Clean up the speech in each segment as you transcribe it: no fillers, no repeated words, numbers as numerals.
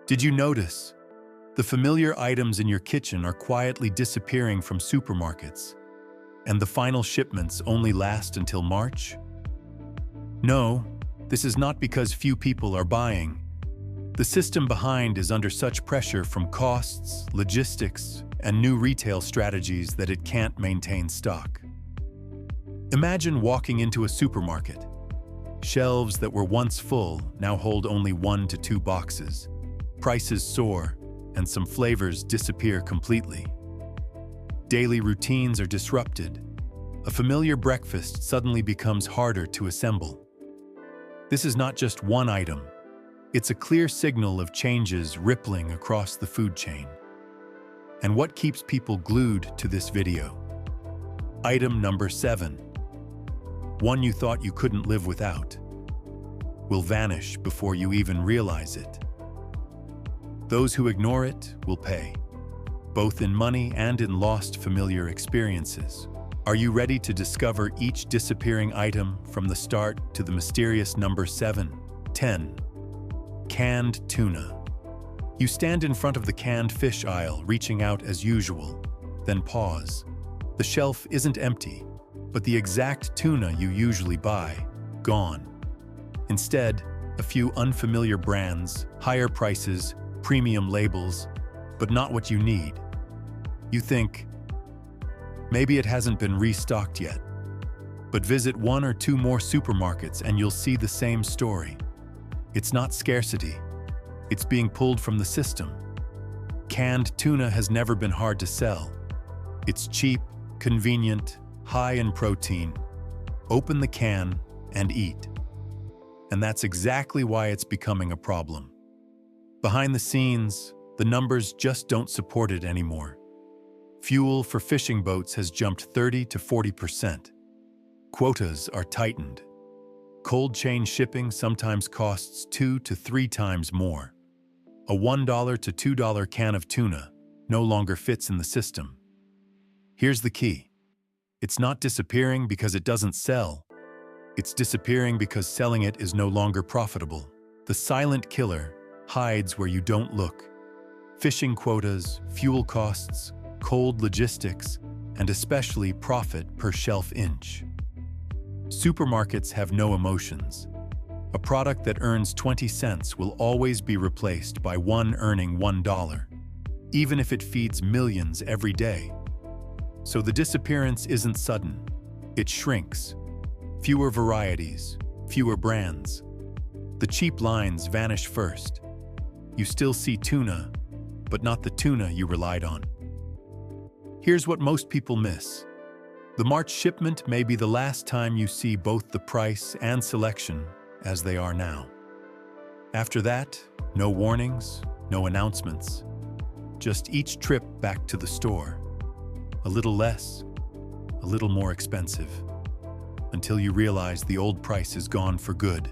Did you notice? The familiar items in your kitchen are quietly disappearing from supermarkets, and the final shipments only last until March? No, this is not because few people are buying. The system behind is under such pressure from costs, logistics, and new retail strategies that it can't maintain stock. Imagine walking into a supermarket. Shelves that were once full now hold only 1 to 2 boxes. Prices soar, and some flavors disappear completely. Daily routines are disrupted. A familiar breakfast suddenly becomes harder to assemble. This is not just one item. It's a clear signal of changes rippling across the food chain. And what keeps people glued to this video? Item number 7. One you thought you couldn't live without will vanish before you even realize it. Those who ignore it will pay, both in money and in lost familiar experiences. Are you ready to discover each disappearing item from the start to the mysterious number 7? 10. Canned tuna. You stand in front of the canned fish aisle, reaching out as usual, then pause. The shelf isn't empty, but the exact tuna you usually buy, gone. Instead, a few unfamiliar brands, higher prices, premium labels, but not what you need. You think, maybe it hasn't been restocked yet. But visit 1 or 2 more supermarkets and you'll see the same story. It's not scarcity. It's being pulled from the system. Canned tuna has never been hard to sell. It's cheap, convenient, high in protein. Open the can and eat. And that's exactly why it's becoming a problem. Behind the scenes, the numbers just don't support it anymore. Fuel for fishing boats has jumped 30 to 40%. Quotas are tightened. Cold chain shipping sometimes costs 2 to 3 times more. A $1 to $2 can of tuna no longer fits in the system. Here's the key. It's not disappearing because it doesn't sell. It's disappearing because selling it is no longer profitable. The silent killer hides where you don't look. Fishing quotas, fuel costs, cold logistics, and especially profit per shelf inch. Supermarkets have no emotions. A product that earns 20 cents will always be replaced by one earning $1, even if it feeds millions every day. So the disappearance isn't sudden. It shrinks. Fewer varieties, fewer brands. The cheap lines vanish first. You still see tuna, but not the tuna you relied on. Here's what most people miss. The March shipment may be the last time you see both the price and selection as they are now. After that, no warnings, no announcements. Just each trip back to the store. A little less, a little more expensive, until you realize the old price is gone for good.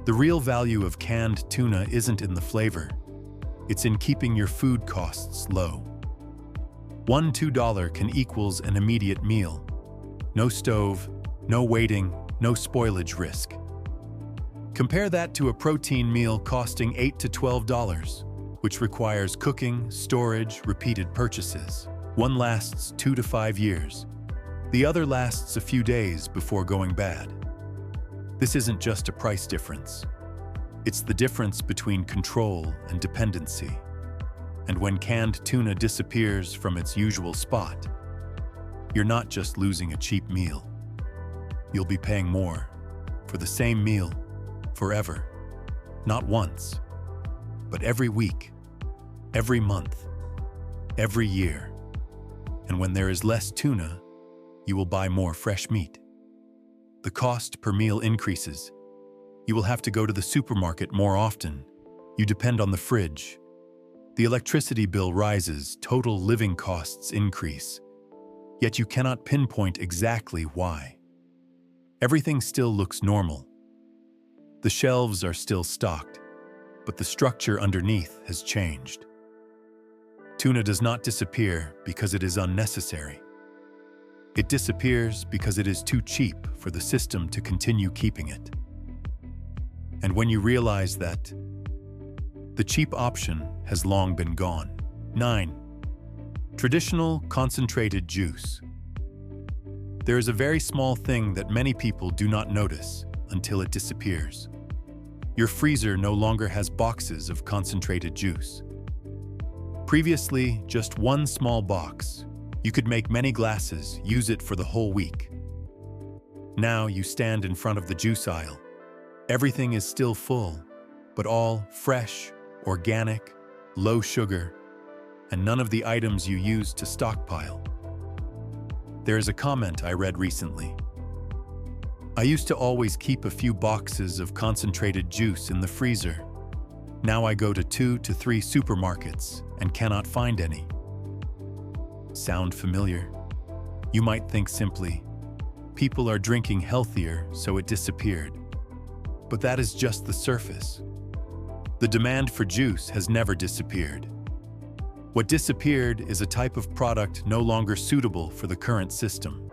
The real value of canned tuna isn't in the flavor. It's in keeping your food costs low. One $2 can equals an immediate meal. No stove, no waiting, no spoilage risk. Compare that to a protein meal costing $8 to $12, which requires cooking, storage, repeated purchases. One lasts 2 to 5 years. The other lasts a few days before going bad. This isn't just a price difference. It's the difference between control and dependency. And when canned tuna disappears from its usual spot, you're not just losing a cheap meal. You'll be paying more for the same meal forever. Not once, but every week, every month, every year. And when there is less tuna, you will buy more fresh meat. The cost per meal increases. You will have to go to the supermarket more often. You depend on the fridge. The electricity bill rises, total living costs increase. Yet you cannot pinpoint exactly why. Everything still looks normal. The shelves are still stocked, but the structure underneath has changed. Tuna does not disappear because it is unnecessary. It disappears because it is too cheap for the system to continue keeping it. And when you realize that, The cheap option has long been gone. 9. Traditional concentrated juice. There is a very small thing that many people do not notice until it disappears. Your freezer no longer has boxes of concentrated juice. Previously, just one small box. You could make many glasses, use it for the whole week. Now you stand in front of the juice aisle. Everything is still full, but all fresh, organic, low sugar, and none of the items you used to stockpile. There is a comment I read recently. I used to always keep a few boxes of concentrated juice in the freezer. Now I go to 2 to 3 supermarkets and cannot find any. Sound familiar? You might think simply, people are drinking healthier, so it disappeared. But that is just the surface. The demand for juice has never disappeared. What disappeared is a type of product no longer suitable for the current system.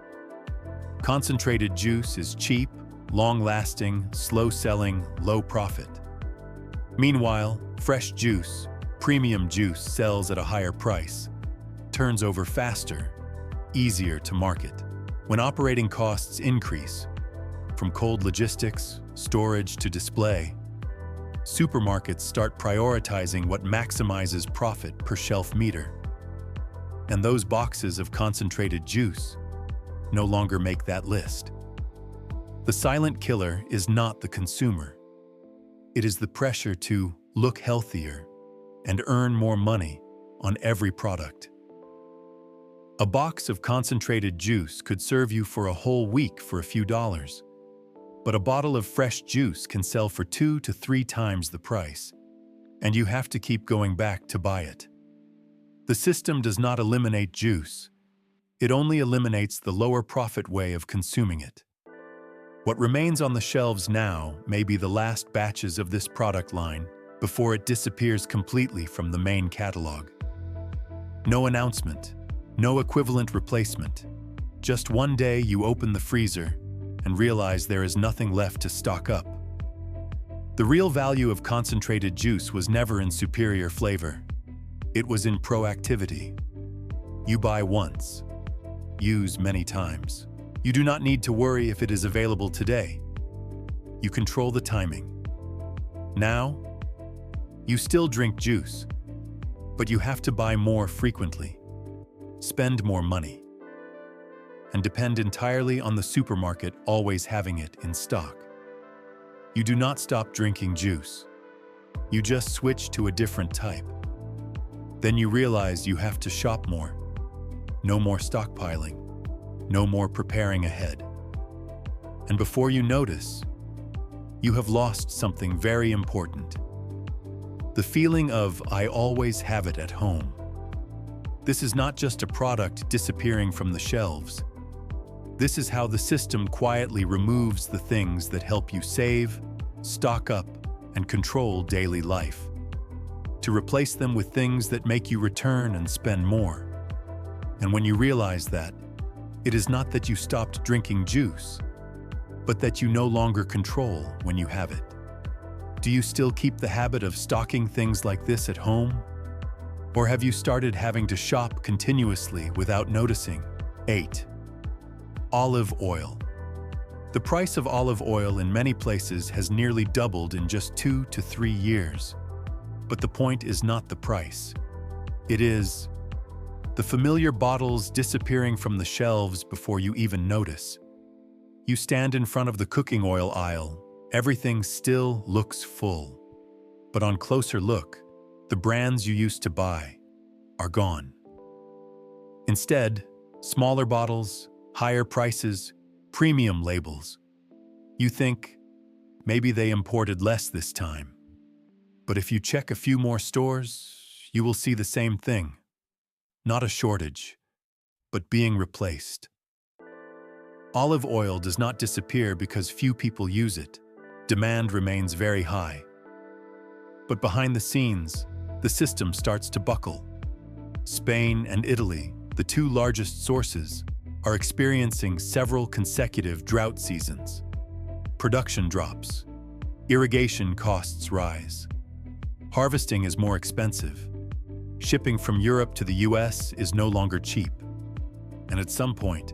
Concentrated juice is cheap, long-lasting, slow-selling, low-profit. Meanwhile, fresh juice, premium juice sells at a higher price, turns over faster, easier to market. When operating costs increase, from cold logistics, storage to display, supermarkets start prioritizing what maximizes profit per shelf meter. And those boxes of concentrated juice no longer make that list. The silent killer is not the consumer. It is the pressure to look healthier and earn more money on every product. A box of concentrated juice could serve you for a whole week for a few dollars, but a bottle of fresh juice can sell for 2 to 3 times the price, and you have to keep going back to buy it. The system does not eliminate juice. It only eliminates the lower profit way of consuming it. What remains on the shelves now may be the last batches of this product line before it disappears completely from the main catalog. No announcement, no equivalent replacement. Just one day you open the freezer and realize there is nothing left to stock up. The real value of concentrated juice was never in superior flavor. It was in proactivity. You buy once, use many times. You do not need to worry if it is available today. You control the timing. Now, you still drink juice, but you have to buy more frequently, spend more money, and depend entirely on the supermarket always having it in stock. You do not stop drinking juice. You just switch to a different type. Then you realize you have to shop more. No more stockpiling. No more preparing ahead. And before you notice, you have lost something very important. The feeling of "I always have it at home." This is not just a product disappearing from the shelves. This is how the system quietly removes the things that help you save, stock up, and control daily life, to replace them with things that make you return and spend more. And when you realize that, it is not that you stopped drinking juice, but that you no longer control when you have it. Do you still keep the habit of stocking things like this at home? Or have you started having to shop continuously without noticing? 8. Olive oil. The price of olive oil in many places has nearly doubled in just 2 to 3 years. But the point is not the price. It is the familiar bottles disappearing from the shelves before you even notice. You stand in front of the cooking oil aisle. Everything still looks full. But on closer look, the brands you used to buy are gone. Instead, smaller bottles, higher prices, premium labels. You think, maybe they imported less this time. But if you check a few more stores, you will see the same thing. Not a shortage, but being replaced. Olive oil does not disappear because few people use it. Demand remains very high. But behind the scenes, the system starts to buckle. Spain and Italy, the 2 largest sources, are experiencing several consecutive drought seasons. Production drops. Irrigation costs rise. Harvesting is more expensive. Shipping from Europe to the US is no longer cheap. And at some point,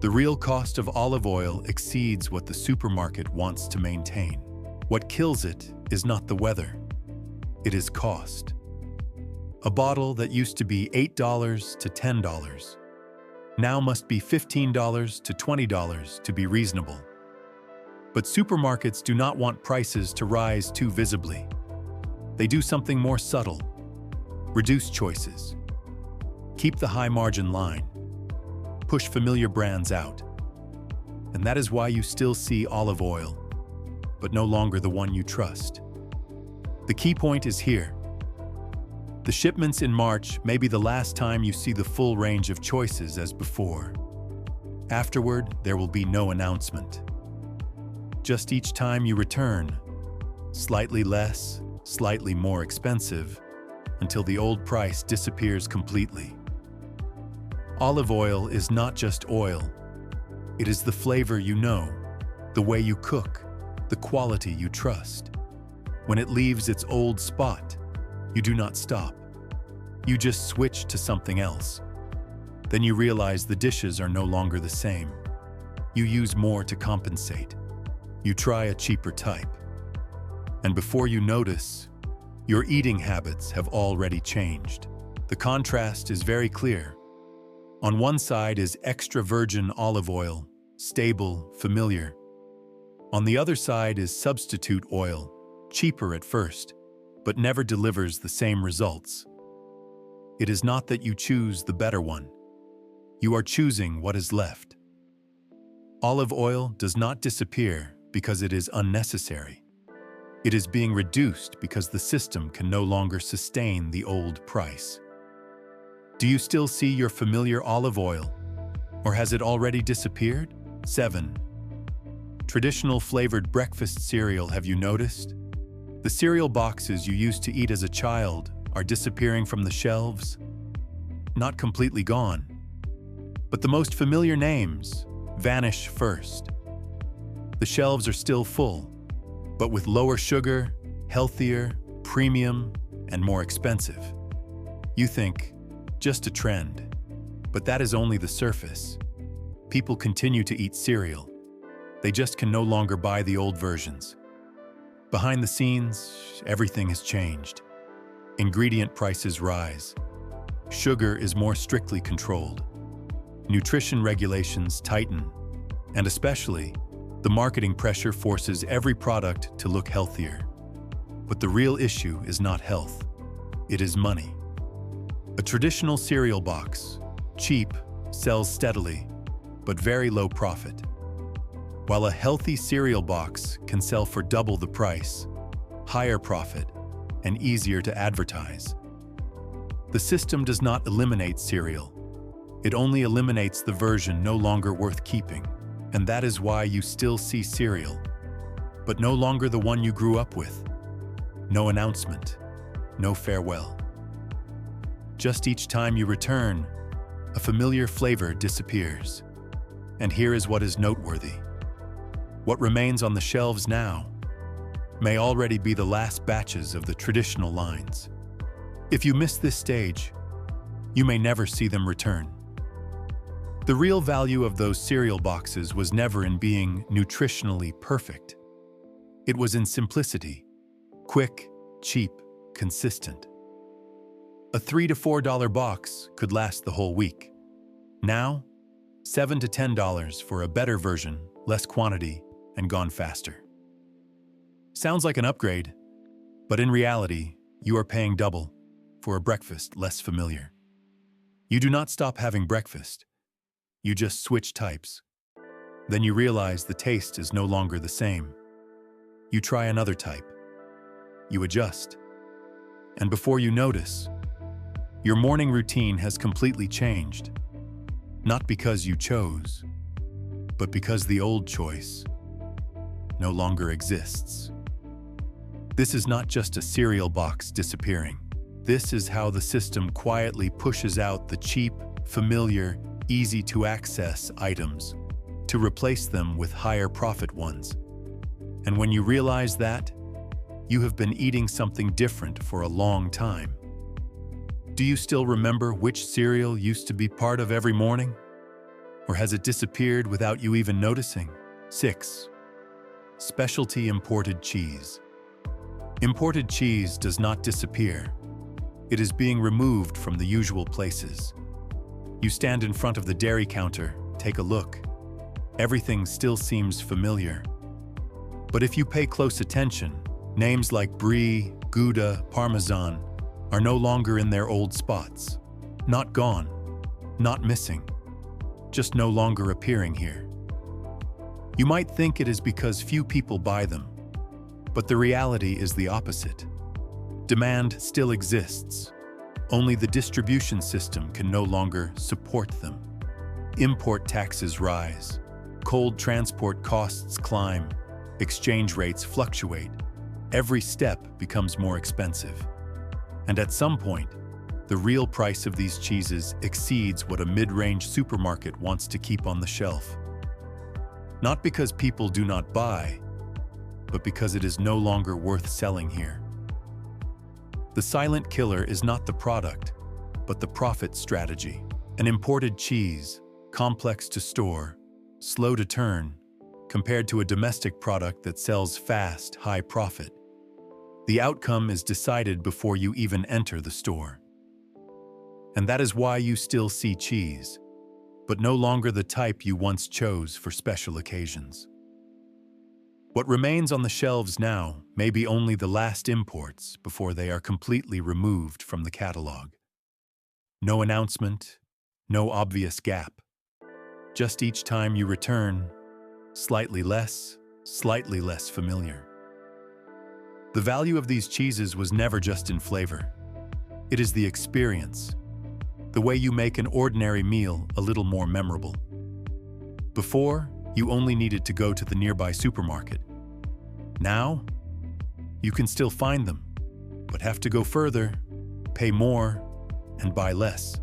the real cost of olive oil exceeds what the supermarket wants to maintain. What kills it is not the weather. It is cost. A bottle that used to be $8 to $10 now must be $15 to $20 to be reasonable. But supermarkets do not want prices to rise too visibly. They do something more subtle. Reduce choices. Keep the high margin line. Push familiar brands out. And that is why you still see olive oil, but no longer the one you trust. The key point is here. The shipments in March may be the last time you see the full range of choices as before. Afterward, there will be no announcement. Just each time you return, slightly less, slightly more expensive, until the old price disappears completely. Olive oil is not just oil. It is the flavor you know, the way you cook, the quality you trust. When it leaves its old spot, you do not stop. You just switch to something else. Then you realize the dishes are no longer the same. You use more to compensate. You try a cheaper type. And before you notice, your eating habits have already changed. The contrast is very clear. On one side is extra virgin olive oil, stable, familiar. On the other side is substitute oil, cheaper at first, but never delivers the same results. It is not that you choose the better one. You are choosing what is left. Olive oil does not disappear because it is unnecessary. It is being reduced because the system can no longer sustain the old price. Do you still see your familiar olive oil? Or has it already disappeared? 7. Traditional flavored breakfast cereal, have you noticed? The cereal boxes you used to eat as a child are disappearing from the shelves. Not completely gone, but the most familiar names vanish first. The shelves are still full, but with lower sugar, healthier, premium, and more expensive. You think, just a trend, but that is only the surface. People continue to eat cereal. They just can no longer buy the old versions. Behind the scenes, everything has changed. Ingredient prices rise. Sugar is more strictly controlled. Nutrition regulations tighten, and especially, the marketing pressure forces every product to look healthier. But the real issue is not health, it is money. A traditional cereal box, cheap, sells steadily, but very low profit. While a healthy cereal box can sell for double the price, higher profit, and easier to advertise. The system does not eliminate cereal. It only eliminates the version no longer worth keeping. And that is why you still see cereal, but no longer the one you grew up with. No announcement, no farewell. Just each time you return, a familiar flavor disappears. And here is what is noteworthy. What remains on the shelves now may already be the last batches of the traditional lines. If you miss this stage, you may never see them return. The real value of those cereal boxes was never in being nutritionally perfect. It was in simplicity, quick, cheap, consistent. A $3 to $4 box could last the whole week. Now, $7 to $10 for a better version, less quantity, and gone faster. Sounds like an upgrade, but in reality, you are paying double for a breakfast less familiar. You do not stop having breakfast. You just switch types. Then you realize the taste is no longer the same. You try another type. You adjust. And before you notice, your morning routine has completely changed. Not because you chose, but because the old choice no longer exists. This is not just a cereal box disappearing. This is how the system quietly pushes out the cheap, familiar, easy-to-access items to replace them with higher profit ones. And when you realize that, you have been eating something different for a long time. Do you still remember which cereal used to be part of every morning? Or has it disappeared without you even noticing? 6. Specialty imported cheese. Imported cheese does not disappear. It is being removed from the usual places. You stand in front of the dairy counter, take a look. Everything still seems familiar. But if you pay close attention, names like Brie, Gouda, Parmesan are no longer in their old spots. Not gone, not missing, just no longer appearing here. You might think it is because few people buy them, but the reality is the opposite. Demand still exists, only the distribution system can no longer support them. Import taxes rise, cold transport costs climb, exchange rates fluctuate. Every step becomes more expensive. And at some point, the real price of these cheeses exceeds what a mid-range supermarket wants to keep on the shelf. Not because people do not buy, but because it is no longer worth selling here. The silent killer is not the product, but the profit strategy. An imported cheese, complex to store, slow to turn, compared to a domestic product that sells fast, high profit. The outcome is decided before you even enter the store. And that is why you still see cheese, but no longer the type you once chose for special occasions. What remains on the shelves now may be only the last imports before they are completely removed from the catalog. No announcement, no obvious gap. Just each time you return, slightly less familiar. The value of these cheeses was never just in flavor. It is the experience, the way you make an ordinary meal a little more memorable. Before, you only needed to go to the nearby supermarket. Now, you can still find them, but have to go further, pay more, and buy less.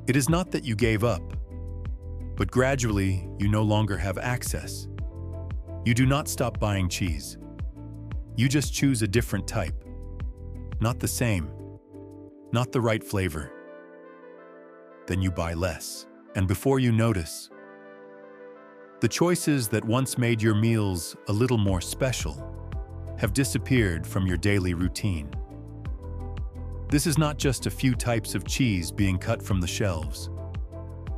It is not that you gave up, but gradually you no longer have access. You do not stop buying cheese. You just choose a different type. Not the same, not the right flavor. Then you buy less, and before you notice, the choices that once made your meals a little more special have disappeared from your daily routine. This is not just a few types of cheese being cut from the shelves.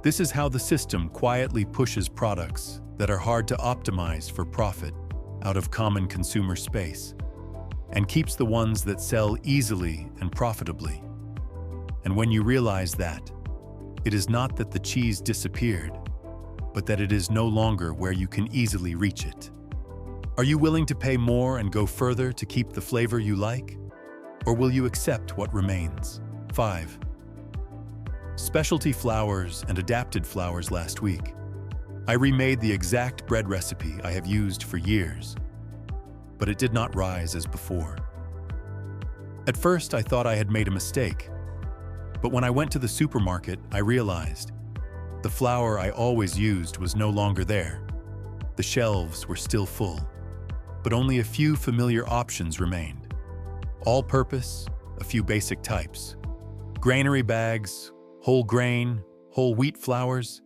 This is how the system quietly pushes products that are hard to optimize for profit out of common consumer space, and keeps the ones that sell easily and profitably. And when you realize that, it is not that the cheese disappeared, but that it is no longer where you can easily reach it. Are you willing to pay more and go further to keep the flavor you like? Or will you accept what remains? 5. Specialty flours and adapted flours. Last week, I remade the exact bread recipe I have used for years, but it did not rise as before. At first, I thought I had made a mistake, but when I went to the supermarket, I realized the flour I always used was no longer there. The shelves were still full, but only a few familiar options remained. All-purpose, a few basic types. Granary bags, whole grain, whole wheat flours,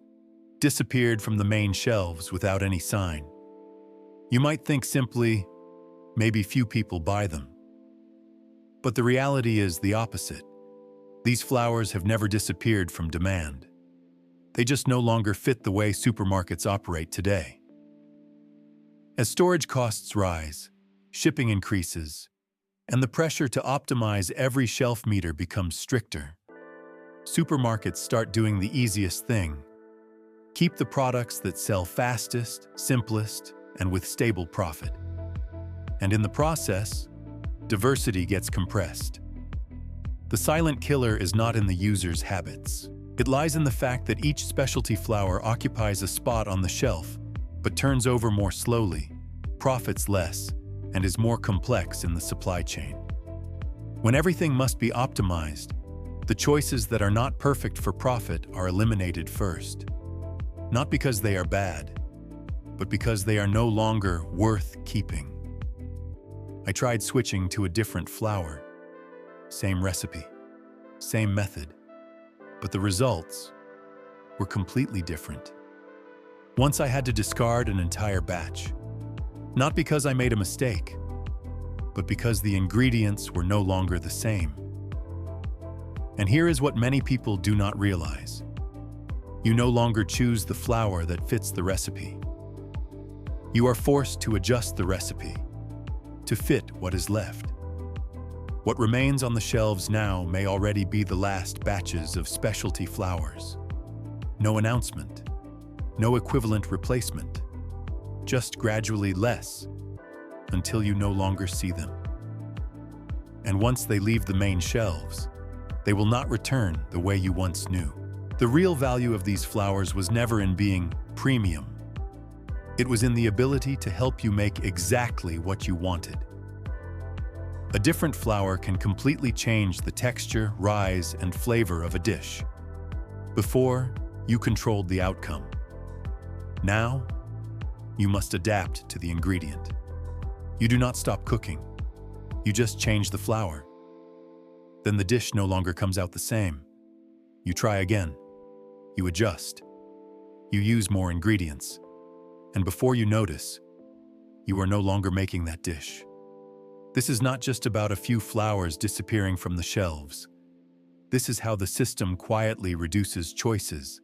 disappeared from the main shelves without any sign. You might think simply, maybe few people buy them. But the reality is the opposite. These flours have never disappeared from demand. They just no longer fit the way supermarkets operate today. As storage costs rise, shipping increases, and the pressure to optimize every shelf meter becomes stricter, supermarkets start doing the easiest thing: keep the products that sell fastest, simplest, and with stable profit. And in the process, diversity gets compressed. The silent killer is not in the user's habits. It lies in the fact that each specialty flour occupies a spot on the shelf, but turns over more slowly, profits less, and is more complex in the supply chain. When everything must be optimized, the choices that are not perfect for profit are eliminated first. Not because they are bad, but because they are no longer worth keeping. I tried switching to a different flour. Same recipe, same method, but the results were completely different. Once I had to discard an entire batch, not because I made a mistake, but because the ingredients were no longer the same. And here is what many people do not realize. You no longer choose the flour that fits the recipe. You are forced to adjust the recipe to fit what is left. What remains on the shelves now may already be the last batches of specialty flours. No announcement, no equivalent replacement, just gradually less until you no longer see them. And once they leave the main shelves, they will not return the way you once knew. The real value of these flours was never in being premium. It was in the ability to help you make exactly what you wanted. A different flour can completely change the texture, rise, and flavor of a dish. Before, you controlled the outcome. Now, you must adapt to the ingredient. You do not stop cooking. You just change the flour. Then the dish no longer comes out the same. You try again. You adjust. You use more ingredients. And before you notice, you are no longer making that dish. This is not just about a few flours disappearing from the shelves. This is how the system quietly reduces choices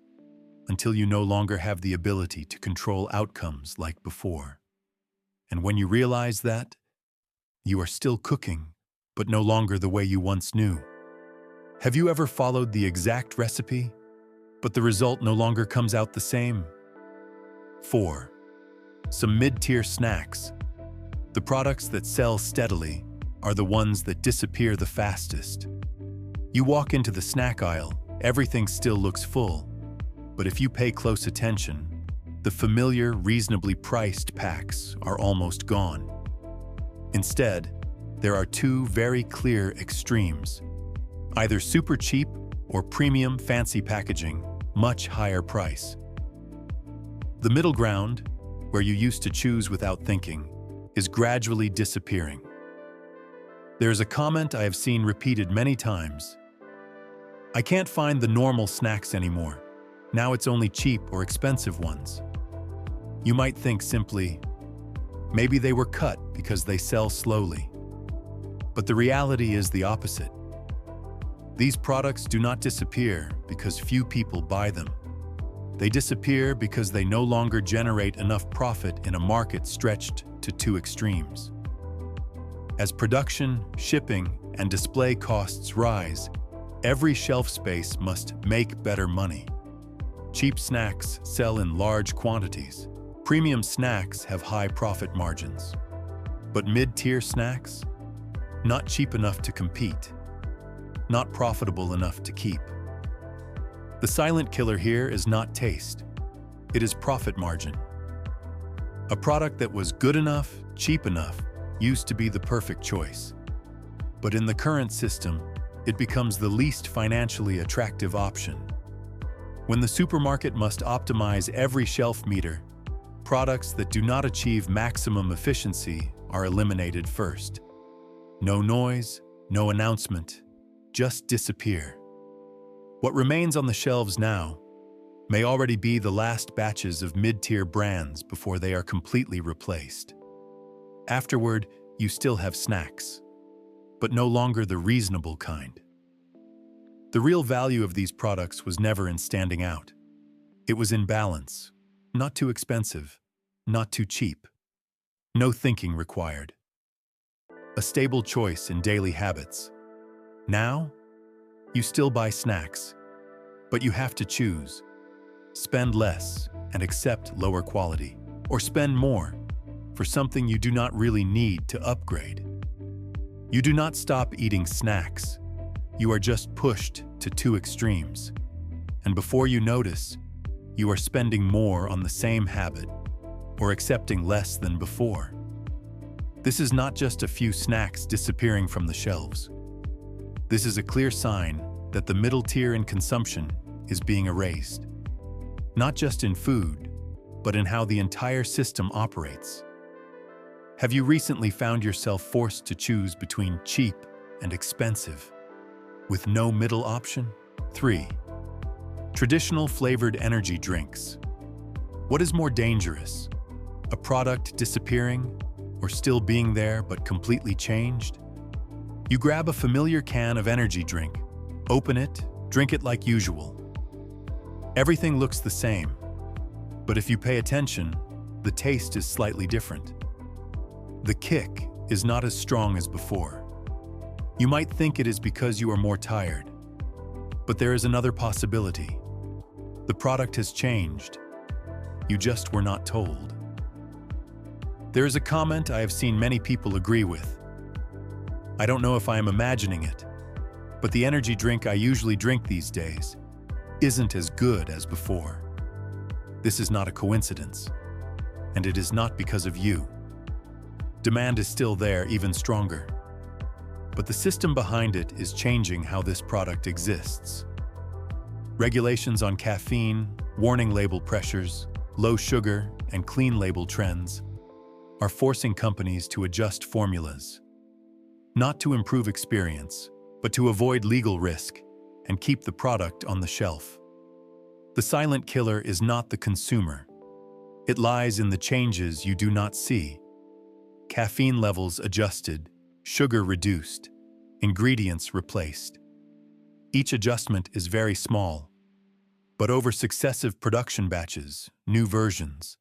until you no longer have the ability to control outcomes like before. And when you realize that, you are still cooking, but no longer the way you once knew. Have you ever followed the exact recipe, but the result no longer comes out the same? 4. Some mid-tier snacks. The products that sell steadily are the ones that disappear the fastest. You walk into the snack aisle, everything still looks full, but if you pay close attention, the familiar, reasonably priced packs are almost gone. Instead, there are two very clear extremes. Either super cheap or premium fancy packaging, much higher price. The middle ground, where you used to choose without thinking, is gradually disappearing. There is a comment I have seen repeated many times. I can't find the normal snacks anymore. Now it's only cheap or expensive ones. You might think simply, maybe they were cut because they sell slowly. But the reality is the opposite. These products do not disappear because few people buy them. They disappear because they no longer generate enough profit in a market stretched to two extremes. As production, shipping, and display costs rise, every shelf space must make better money. Cheap snacks sell in large quantities. Premium snacks have high profit margins. But mid-tier snacks? Not cheap enough to compete. Not profitable enough to keep. The silent killer here is not taste. It is profit margin. A product that was good enough, cheap enough, used to be the perfect choice. But in the current system, it becomes the least financially attractive option. When the supermarket must optimize every shelf meter, products that do not achieve maximum efficiency are eliminated first. No noise, no announcement, just disappear. What remains on the shelves now may already be the last batches of mid-tier brands before they are completely replaced. Afterward, you still have snacks, but no longer the reasonable kind. The real value of these products was never in standing out. It was in balance, not too expensive, not too cheap. No thinking required. A stable choice in daily habits. Now, you still buy snacks, but you have to choose. Spend less and accept lower quality, or spend more for something you do not really need to upgrade. You do not stop eating snacks. You are just pushed to two extremes. And before you notice, you are spending more on the same habit or accepting less than before. This is not just a few snacks disappearing from the shelves. This is a clear sign that the middle tier in consumption is being erased. Not just in food, but in how the entire system operates. Have you recently found yourself forced to choose between cheap and expensive, with no middle option? 3. Traditional flavored energy drinks. What is more dangerous? A product disappearing, or still being there but completely changed? You grab a familiar can of energy drink, open it, drink it like usual. Everything looks the same, but if you pay attention, the taste is slightly different. The kick is not as strong as before. You might think it is because you are more tired, but there is another possibility. The product has changed. You just were not told. There is a comment I have seen many people agree with. I don't know if I am imagining it, but the energy drink I usually drink these days isn't as good as before. This is not a coincidence, and it is not because of you. Demand is still there, even stronger. But the system behind it is changing how this product exists. Regulations on caffeine, warning label pressures, low sugar, and clean label trends are forcing companies to adjust formulas, not to improve experience, but to avoid legal risk and keep the product on the shelf. The silent killer is not the consumer. It lies in the changes you do not see. Caffeine levels adjusted, sugar reduced, ingredients replaced. Each adjustment is very small, but over successive production batches, new versions,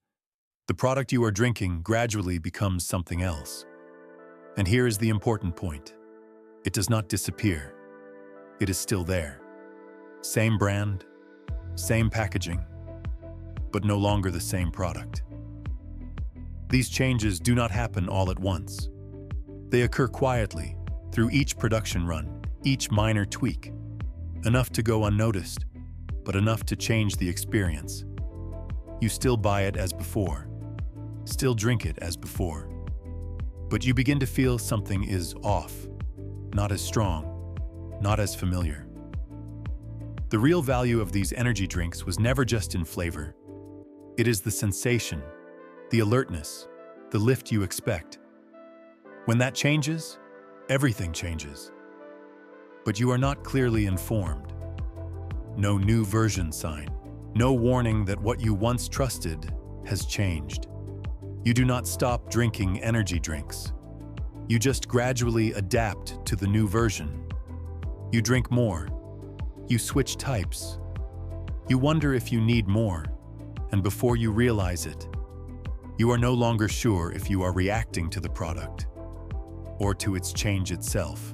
the product you are drinking gradually becomes something else. And here is the important point. It does not disappear. It is still there. Same brand, same packaging, but no longer the same product. These changes do not happen all at once. They occur quietly, through each production run, each minor tweak. Enough to go unnoticed, but enough to change the experience. You still buy it as before, still drink it as before, but you begin to feel something is off, not as strong, not as familiar. The real value of these energy drinks was never just in flavor. It is the sensation, the alertness, the lift you expect. When that changes, everything changes. But you are not clearly informed. No new version sign, no warning that what you once trusted has changed. You do not stop drinking energy drinks. You just gradually adapt to the new version. You drink more. You switch types. You wonder if you need more, and before you realize it, you are no longer sure if you are reacting to the product or to its change itself.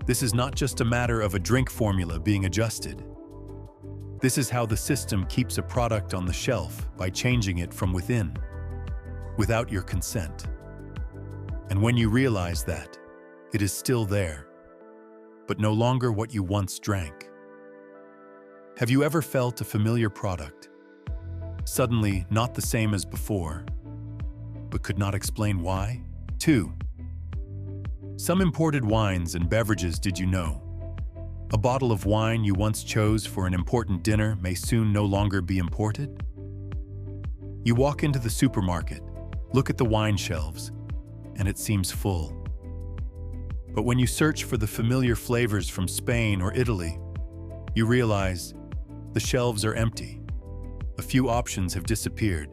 This is not just a matter of a drink formula being adjusted. This is how the system keeps a product on the shelf by changing it from within, without your consent. And when you realize that, it is still there, but no longer what you once drank. Have you ever felt a familiar product, suddenly not the same as before, but could not explain why? 2. Some imported wines and beverages. Did you know? A bottle of wine you once chose for an important dinner may soon no longer be imported? You walk into the supermarket, look at the wine shelves, and it seems full. But when you search for the familiar flavors from Spain or Italy, you realize the shelves are empty. A few options have disappeared,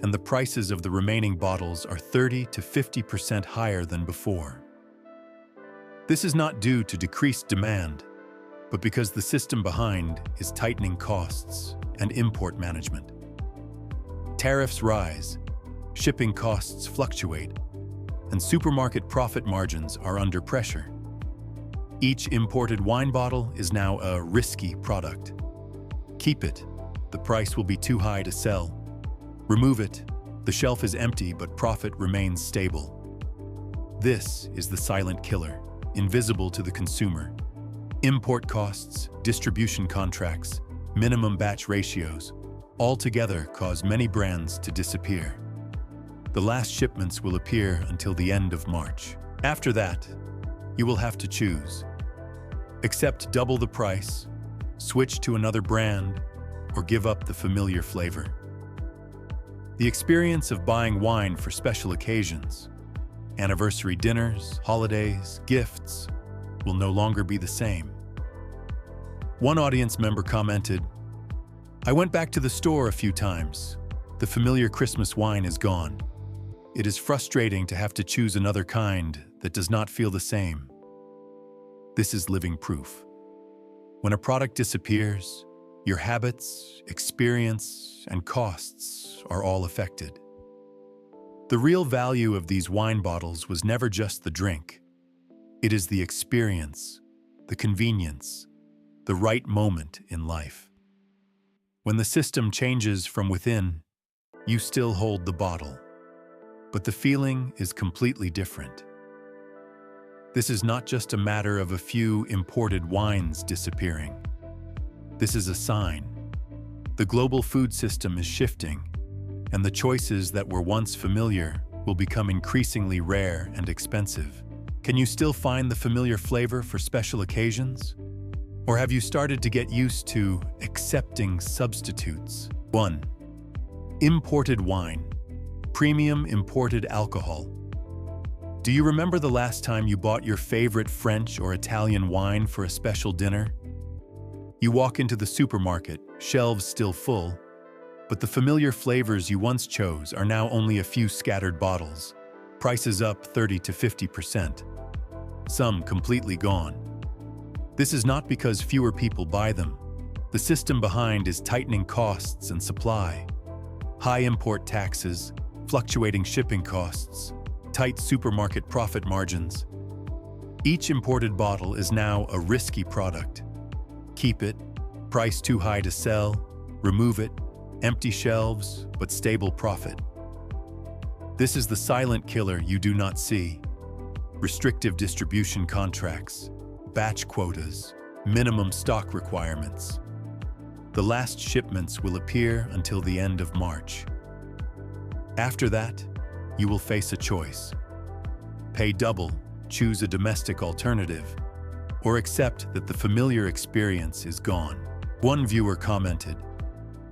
and the prices of the remaining bottles are 30 to 50% higher than before. This is not due to decreased demand, but because the system behind is tightening costs and import management. Tariffs rise, shipping costs fluctuate, and supermarket profit margins are under pressure. Each imported wine bottle is now a risky product. Keep it, the price will be too high to sell. Remove it, the shelf is empty but profit remains stable. This is the silent killer, invisible to the consumer. Import costs, distribution contracts, minimum batch ratios, all together cause many brands to disappear. The last shipments will appear until the end of March. After that, you will have to choose. Accept double the price, switch to another brand, or give up the familiar flavor. The experience of buying wine for special occasions, anniversary dinners, holidays, gifts, will no longer be the same. One audience member commented, "I went back to the store a few times. The familiar Christmas wine is gone. It is frustrating to have to choose another kind that does not feel the same." This is living proof. When a product disappears, your habits, experience, and costs are all affected. The real value of these wine bottles was never just the drink. It is the experience, the convenience, the right moment in life. When the system changes from within, you still hold the bottle, but the feeling is completely different. This is not just a matter of a few imported wines disappearing. This is a sign. The global food system is shifting, and the choices that were once familiar will become increasingly rare and expensive. Can you still find the familiar flavor for special occasions? Or have you started to get used to accepting substitutes? 1. Imported wine. Premium imported alcohol. Do you remember the last time you bought your favorite French or Italian wine for a special dinner? You walk into the supermarket, shelves still full, but the familiar flavors you once chose are now only a few scattered bottles, prices up 30 to 50%. Some completely gone. This is not because fewer people buy them. The system behind is tightening costs and supply. High import taxes, fluctuating shipping costs, tight supermarket profit margins. Each imported bottle is now a risky product. Keep it, price too high to sell, remove it, empty shelves, but stable profit. This is the silent killer you do not see. Restrictive distribution contracts, batch quotas, minimum stock requirements. The last shipments will appear until the end of March. After that, you will face a choice. Pay double, choose a domestic alternative, or accept that the familiar experience is gone. One viewer commented,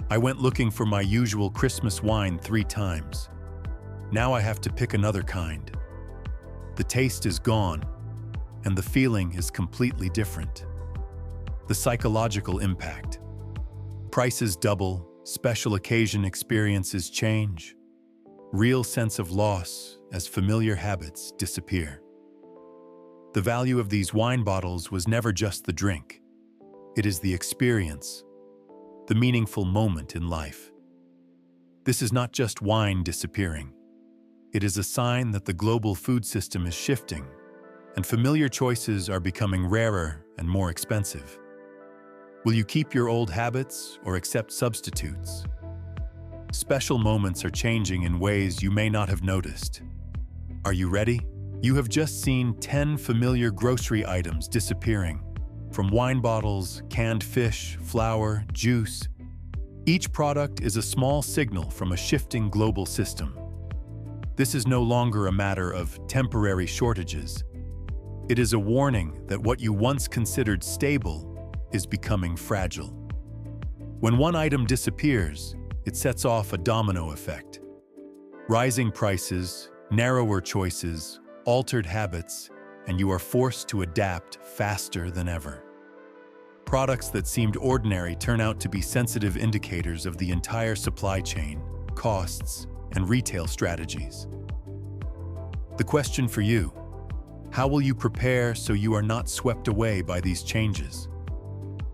"I went looking for my usual Christmas wine 3 times. Now I have to pick another kind. The taste is gone, and the feeling is completely different." The psychological impact. Prices double, special occasion experiences change. Real sense of loss as familiar habits disappear. The value of these wine bottles was never just the drink. It is the experience, the meaningful moment in life. This is not just wine disappearing. It is a sign that the global food system is shifting, and familiar choices are becoming rarer and more expensive. Will you keep your old habits or accept substitutes? Special moments are changing in ways you may not have noticed. Are you ready? You have just seen 10 familiar grocery items disappearing, from wine bottles, canned fish, flour, juice. Each product is a small signal from a shifting global system. This is no longer a matter of temporary shortages. It is a warning that what you once considered stable is becoming fragile. When one item disappears, it sets off a domino effect. Rising prices, narrower choices, altered habits, and you are forced to adapt faster than ever. Products that seemed ordinary turn out to be sensitive indicators of the entire supply chain, costs, and retail strategies. The question for you: how will you prepare so you are not swept away by these changes?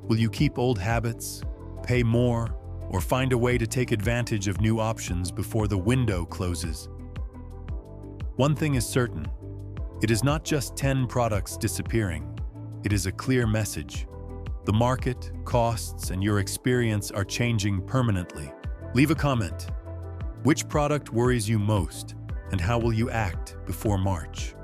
Will you keep old habits, pay more, or find a way to take advantage of new options before the window closes? One thing is certain: it is not just 10 products disappearing. It is a clear message. The market, costs, and your experience are changing permanently. Leave a comment. Which product worries you most, and how will you act before March?